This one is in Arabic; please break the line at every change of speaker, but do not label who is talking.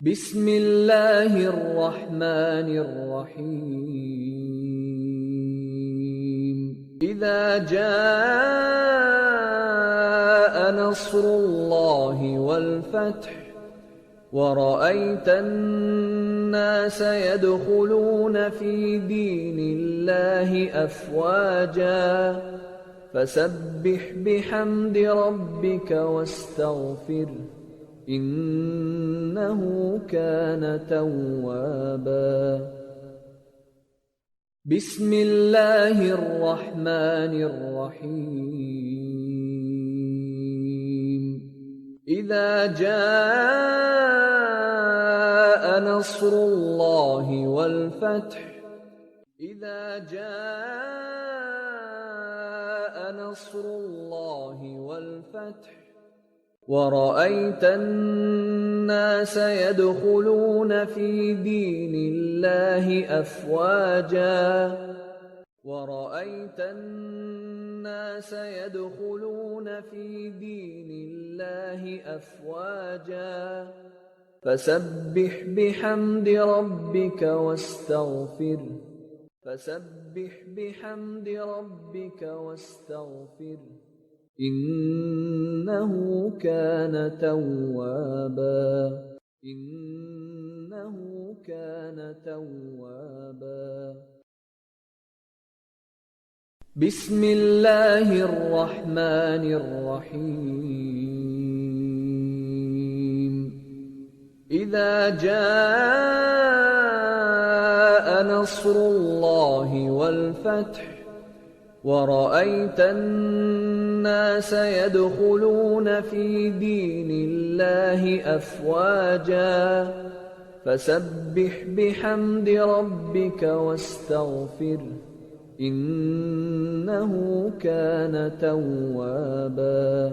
بسم الله الرحمن الرحيم إذا جاء نصر الله والفتح ورأيت الناس يدخلون في دين الله أفواجا فسبح بحمد ربك واستغفره إنه كان توابا بسم الله الرحمن الرحيم إذا جاء نصر الله والفتح إذا جاء نصر الله والفتح ورأيت الناس يدخلون في دين الله أفواجا ورأيت الناس يدخلون في دين الله أفواجا فسبح بحمد ربك واستغفره فسبح بحمد ربك واستغفره إنه كان توابا إنه كان توابا بسم الله الرحمن الرحيم إذا جاء نصر الله والفتح ورأيت الناس يدخلون في دين الله أفواجا فسبح بحمد ربك واستغفره إنه كان توابا